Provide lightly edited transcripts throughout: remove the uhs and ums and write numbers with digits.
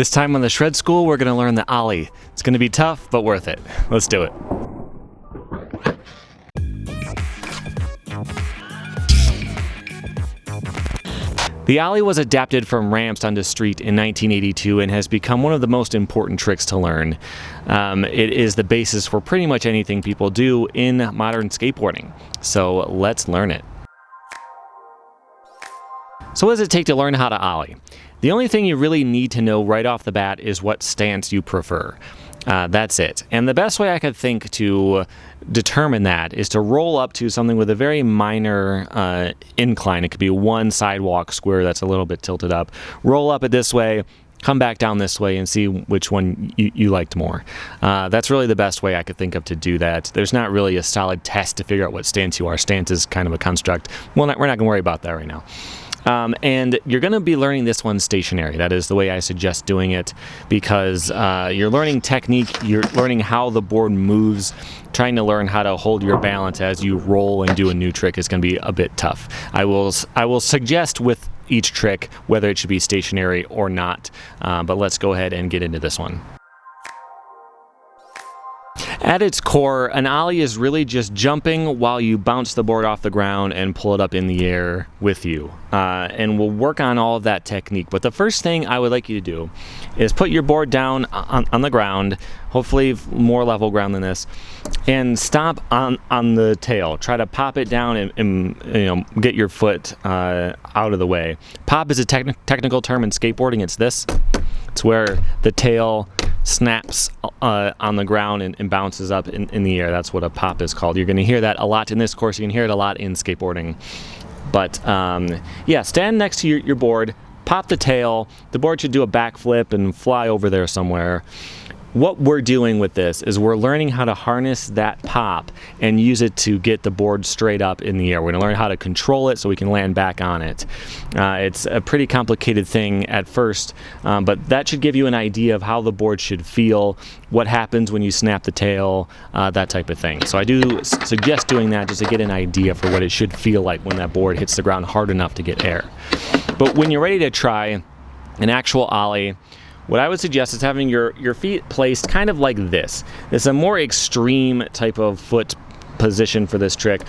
This time on the Shred School, we're going to learn the Ollie. It's going to be tough, but worth it. Let's do it. The Ollie was adapted from ramps onto street in 1982 and has become one of the most important tricks to learn. It is the basis for pretty much anything people do in modern skateboarding. So let's learn it. So what does it take to learn how to Ollie? The only thing you really need to know right off the bat is what stance you prefer. That's it. And the best way I could think to determine that is to roll up to something with a very minor incline. It could be one sidewalk square that's a little bit tilted up. Roll up it this way, come back down this way, and see which one you liked more. That's really the best way I could think of to do that. There's not really a solid test to figure out what stance you are. Stance is kind of a construct. We're not going to worry about that right now. And you're going to be learning this one stationary. That is the way I suggest doing it, because you're learning technique, you're learning how the board moves. Trying to learn how to hold your balance as you roll and do a new trick is going to be a bit tough. I will suggest with each trick whether it should be stationary or not, but let's go ahead and get into this one. At its core, an Ollie is really just jumping while you bounce the board off the ground and pull it up in the air with you. And we'll work on all of that technique. But the first thing I would like you to do is put your board down on the ground, hopefully more level ground than this, and stomp on the tail. Try to pop it down and get your foot out of the way. Pop is a technical term in skateboarding. It's this. It's where the tail snaps on the ground and bounces up in the air. That's what a pop is called. You're going to hear that a lot in this course. You can hear it a lot in skateboarding. But yeah, stand next to your board, pop the tail. The board should do a backflip and fly over there somewhere. What we're doing with this is we're learning how to harness that pop and use it to get the board straight up in the air. We're going to learn how to control it so we can land back on it. It's a pretty complicated thing at first, but that should give you an idea of how the board should feel, what happens when you snap the tail, that type of thing. So I do suggest doing that just to get an idea for what it should feel like when that board hits the ground hard enough to get air. But when you're ready to try an actual Ollie, what I would suggest is having your feet placed kind of like this. It's a more extreme type of foot position for this trick.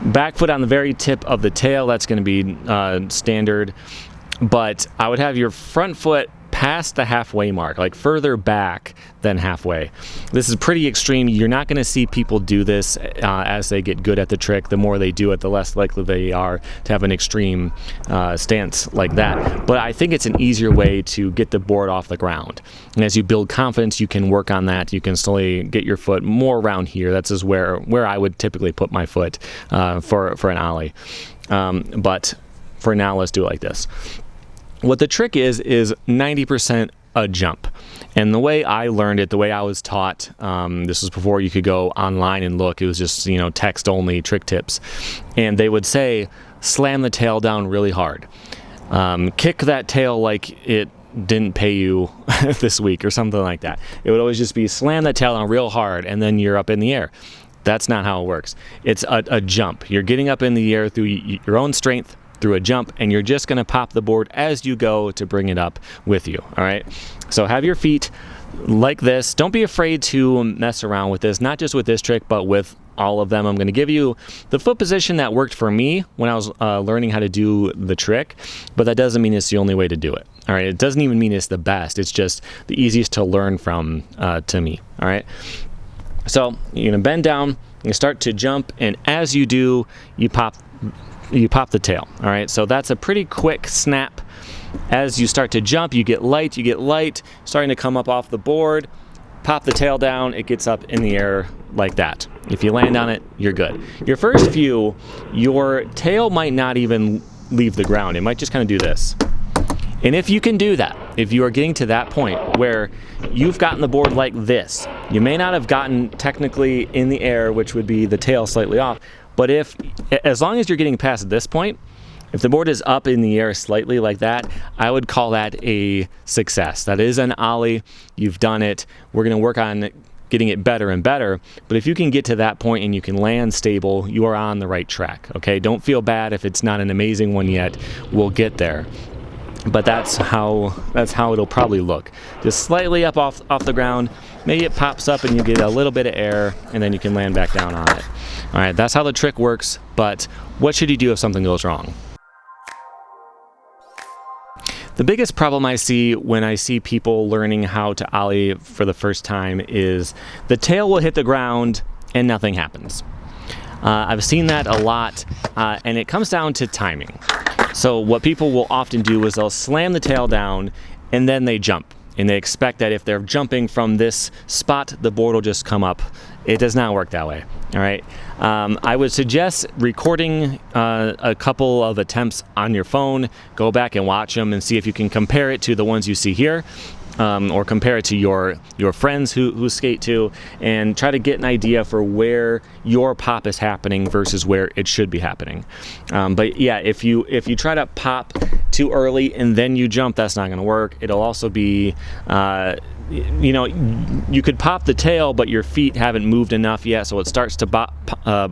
Back foot on the very tip of the tail, that's going to be standard. But I would have your front foot past the halfway mark, like further back than halfway. This is pretty extreme. You're not going to see people do this as they get good at the trick. The more they do it, the less likely they are to have an extreme stance like that. But I think it's an easier way to get the board off the ground. And as you build confidence, you can work on that. You can slowly get your foot more around here. That's just where I would typically put my foot for an Ollie. But for now, let's do it like this. What the trick is 90% a jump. And the way I learned it, the way I was taught, this was before you could go online and look. It was just, text only trick tips. And they would say, slam the tail down really hard. Kick that tail like it didn't pay you this week or something like that. It would always just be slam that tail down real hard and then you're up in the air. That's not how it works. It's a jump. You're getting up in the air through your own strength, through a jump, and you're just going to pop the board as you go to bring it up with you. All right, so have your feet like this. Don't be afraid to mess around with this, not just with this trick, but with all of them. I'm going to give you the foot position that worked for me when I was learning how to do the trick, but that doesn't mean it's the only way to do it. All right, it doesn't even mean it's the best. It's just the easiest to learn from to me. All right, so you're going to bend down, you start to jump, and as you do, you pop the tail. All right, so that's a pretty quick snap. As you start to jump, you get light, starting to come up off the board, pop the tail down, it gets up in the air like that. If you land on it, you're good. Your first few, your tail might not even leave the ground. It might just kind of do this. And if you can do that, if you are getting to that point where you've gotten the board like this, you may not have gotten technically in the air, which would be the tail slightly off, but as long as you're getting past this point, if the board is up in the air slightly like that, I would call that a success. That is an Ollie. You've done it. We're going to work on getting it better and better. But if you can get to that point and you can land stable, you are on the right track. Okay, don't feel bad if it's not an amazing one yet. We'll get there. but that's how it'll probably look. Just slightly up off the ground. Maybe it pops up and you get a little bit of air, and then you can land back down on it. All right, that's how the trick works, but what should you do if something goes wrong? The biggest problem I see when I see people learning how to ollie for the first time is the tail will hit the ground and nothing happens. I've seen that a lot, and it comes down to timing. So what people will often do is they'll slam the tail down and then they jump. And they expect that if they're jumping from this spot, the board will just come up. It does not work that way. All right. I would suggest recording a couple of attempts on your phone. Go back and watch them and see if you can compare it to the ones you see here. Or compare it to your friends who skate too, and try to get an idea for where your pop is happening versus where it should be happening. But yeah, if you try to pop too early and then you jump, that's not going to work. It'll also be you could pop the tail, but your feet haven't moved enough yet, so it starts to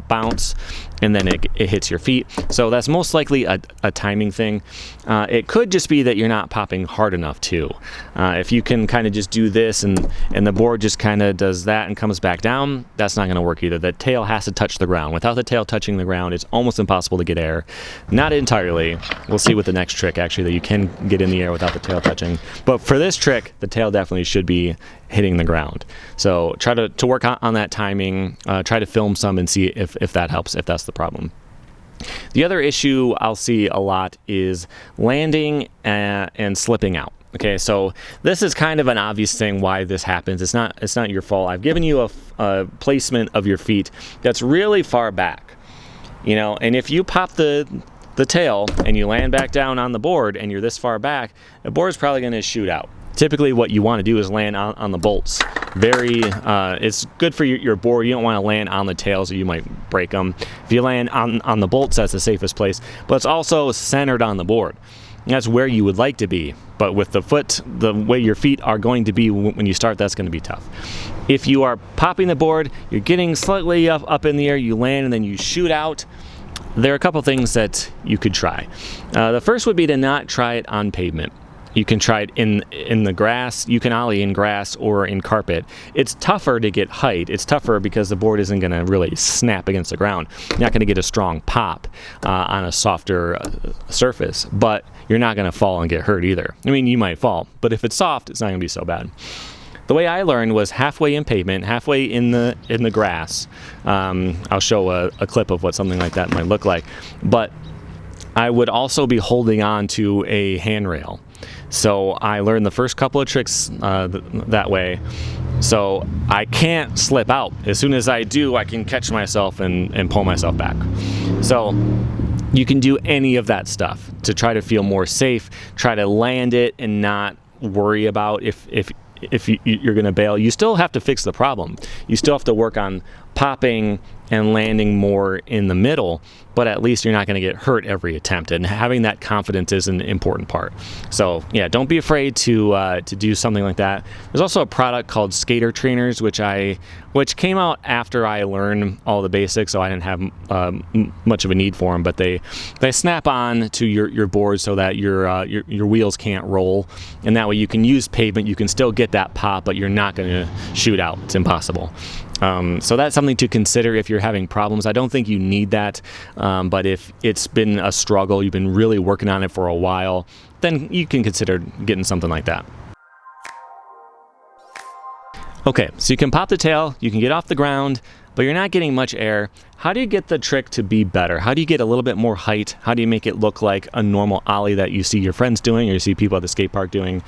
bounce, and then it hits your feet. So that's most likely a timing thing. It could just be that you're not popping hard enough too. If you can kind of just do this and the board just kind of does that and comes back down, that's not going to work either. The tail has to touch the ground. Without the tail touching the ground, it's almost impossible to get air. Not entirely. We'll see with the next trick actually that you can get in the air without the tail touching. But for this trick, the tail definitely should be hitting the ground. So try to work on that timing. Try to film some and see if that helps, if that's the problem. The other issue I'll see a lot is landing and slipping out. Okay, so this is kind of an obvious thing why this happens. It's not your fault. I've given you a placement of your feet that's really far back, and if you pop the tail and you land back down on the board and you're this far back, the board's probably going to shoot out. Typically what you want to do is land on the bolts. It's good for your board. You don't want to land on the tails or you might break them. If you land on the bolts, that's the safest place, but it's also centered on the board. And that's where you would like to be. But with the way your feet are going to be when you start, that's going to be tough. If you are popping the board, you're getting slightly up in the air, you land and then you shoot out, there are a couple things that you could try. The first would be to not try it on pavement. You can try it in the grass. You can ollie in grass or in carpet. It's tougher to get height. It's tougher because the board isn't going to really snap against the ground. You're not going to get a strong pop on a softer surface, but you're not going to fall and get hurt either. I mean, you might fall, but if it's soft, it's not going to be so bad. The way I learned was halfway in pavement, halfway in the grass. I'll show a clip of what something like that might look like. But I would also be holding on to a handrail. So I learned the first couple of tricks that way. So I can't slip out. As soon as I do, I can catch myself and pull myself back. So you can do any of that stuff to try to feel more safe, try to land it and not worry about if you're going to bail. You still have to fix the problem. You still have to work on popping and landing more in the middle, but at least you're not going to get hurt every attempt, and having that confidence is an important part. So yeah, don't be afraid to do something like that. There's also a product called Skater Trainers, which came out after I learned all the basics, so I didn't have much of a need for them, but they snap on to your board so that your wheels can't roll, and that way you can use pavement, you can still get that pop, but you're not going to shoot out. It's impossible. So that's something to consider if you're having problems. I don't think you need that, but if it's been a struggle, you've been really working on it for a while, then you can consider getting something like that. Okay, so you can pop the tail, you can get off the ground, but you're not getting much air. How do you get the trick to be better? How do you get a little bit more height? How do you make it look like a normal ollie that you see your friends doing or you see people at the skate park doing?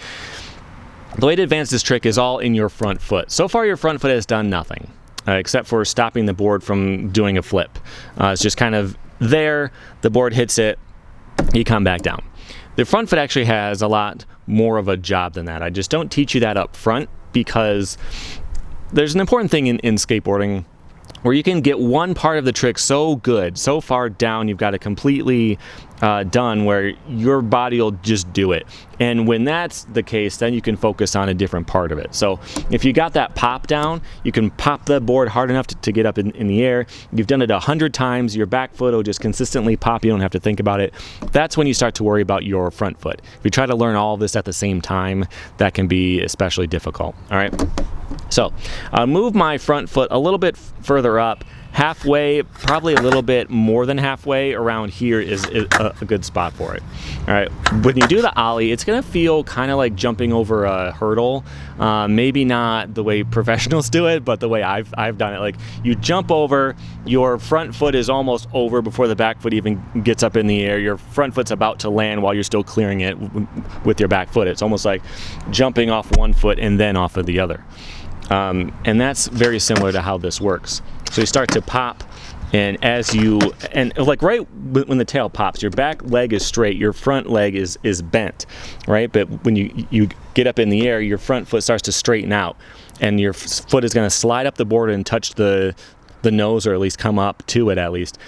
The way to advance this trick is all in your front foot. So far, your front foot has done nothing, except for stopping the board from doing a flip. It's just kind of there, the board hits it, you come back down. The front foot actually has a lot more of a job than that. I just don't teach you that up front because there's an important thing in skateboarding. where you can get one part of the trick so good, so far down, you've got it completely done where your body will just do it. And when that's the case, then you can focus on a different part of it. So if you got that pop down, you can pop the board hard enough to get up in the air. You've done it 100 times, your back foot will just consistently pop. You don't have to think about it. That's when you start to worry about your front foot. If you try to learn all of this at the same time, that can be especially difficult. All right. So move my front foot a little bit further up, halfway, probably a little bit more than halfway around here is a good spot for it. All right, when you do the Ollie, it's gonna feel kind of like jumping over a hurdle. Maybe not the way professionals do it, but the way I've done it. Like you jump over, your front foot is almost over before the back foot even gets up in the air. Your front foot's about to land while you're still clearing it with your back foot. It's almost like jumping off one foot and then off of the other. And that's very similar to how this works. So you start to pop, and like right when the tail pops, your back leg is straight, your front leg is bent, right? But when you get up in the air, your front foot starts to straighten out, and your foot is going to slide up the board and touch the nose, or at least come up to it at least.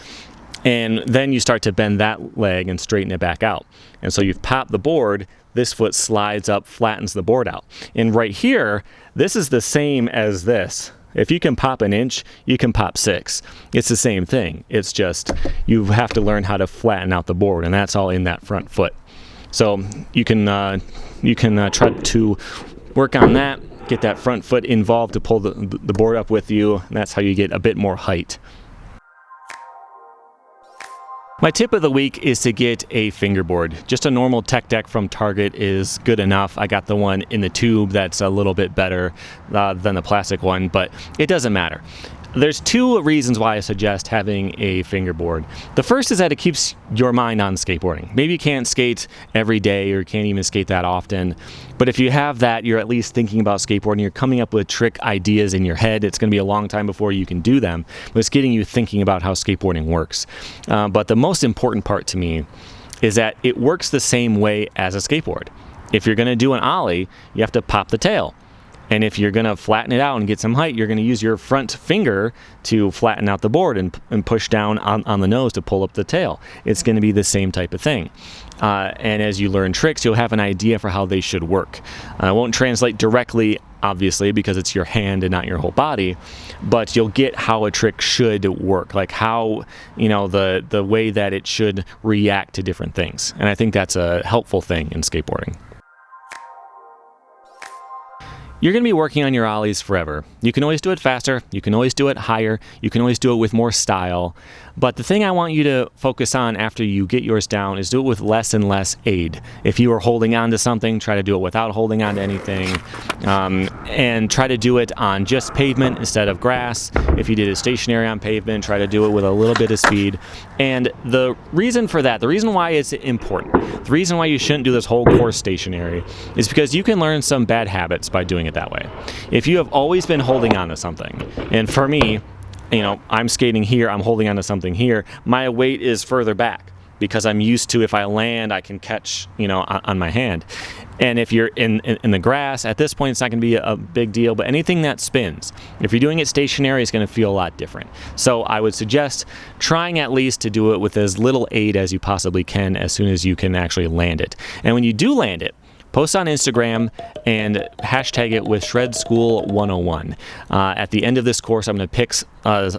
And then you start to bend that leg and straighten it back out. And so you've popped the board, this foot slides up, flattens the board out. And right here, this is the same as this. If you can pop an inch, you can pop 6. It's the same thing. It's just you have to learn how to flatten out the board, and that's all in that front foot. So you can try to work on that, get that front foot involved to pull the board up with you, and that's how you get a bit more height. My tip of the week is to get a fingerboard. Just a normal tech deck from Target is good enough. I got the one in the tube that's a little bit better than the plastic one, but it doesn't matter. There's 2 reasons why I suggest having a fingerboard. The first is that it keeps your mind on skateboarding. Maybe you can't skate every day or can't even skate that often, but if you have that, you're at least thinking about skateboarding. You're coming up with trick ideas in your head. It's going to be a long time before you can do them, but it's getting you thinking about how skateboarding works. But the most important part to me is that it works the same way as a skateboard. If you're going to do an Ollie, you have to pop the tail. And if you're going to flatten it out and get some height, you're going to use your front finger to flatten out the board and push down on the nose to pull up the tail. It's going to be the same type of thing. And as you learn tricks, you'll have an idea for how they should work. It won't translate directly, obviously, because it's your hand and not your whole body, but you'll get how a trick should work, like how, the way that it should react to different things. And I think that's a helpful thing in skateboarding. You're going to be working on your Ollies forever. You can always do it faster, you can always do it higher, you can always do it with more style. But the thing I want you to focus on after you get yours down is do it with less and less aid. If you are holding on to something, try to do it without holding on to anything. And try to do it on just pavement instead of grass. If you did it stationary on pavement, try to do it with a little bit of speed. And the reason for that, the reason why it's important, the reason why you shouldn't do this whole course stationary is because you can learn some bad habits by doing it that way. If you have always been holding on to something, and for me, I'm skating here, I'm holding on to something here, my weight is further back because I'm used to, if I land, I can catch, on my hand. And if you're in the grass, at this point, it's not going to be a big deal, but anything that spins, if you're doing it stationary, it's going to feel a lot different. So I would suggest trying at least to do it with as little aid as you possibly can as soon as you can actually land it. And when you do land it, post on Instagram and hashtag it with Shred School 101. At the end of this course, I'm going to pick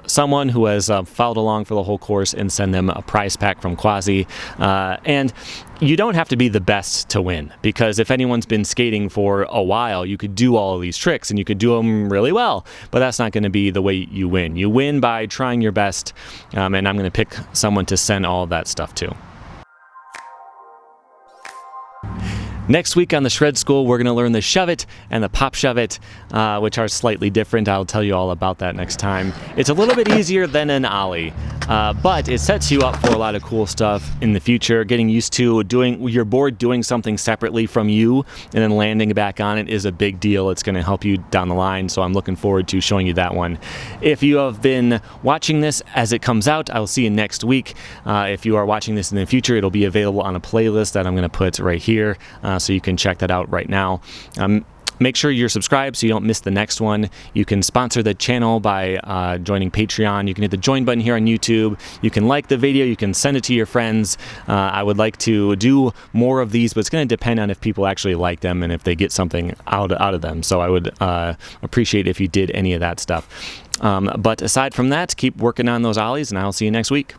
someone who has followed along for the whole course and send them a prize pack from Quasi. And you don't have to be the best to win, because if anyone's been skating for a while, you could do all of these tricks and you could do them really well, but that's not going to be the way you win. You win by trying your best, and I'm going to pick someone to send all of that stuff to. Next week on the Shred School, we're going to learn the Shove It and the Pop Shove It, which are slightly different. I'll tell you all about that next time. It's a little bit easier than an Ollie, but it sets you up for a lot of cool stuff in the future. Getting used to doing your board doing something separately from you and then landing back on it is a big deal. It's going to help you down the line, so I'm looking forward to showing you that one. If you have been watching this as it comes out, I'll see you next week. If you are watching this in the future, it'll be available on a playlist that I'm going to put right here. So you can check that out right now. Make sure you're subscribed so you don't miss the next one. You can sponsor the channel by joining Patreon. You can hit the join button here on YouTube. You can like the video. You can send it to your friends. I would like to do more of these, but it's going to depend on if people actually like them and if they get something out of them. So I would appreciate if you did any of that stuff. But aside from that, keep working on those ollies, and I'll see you next week.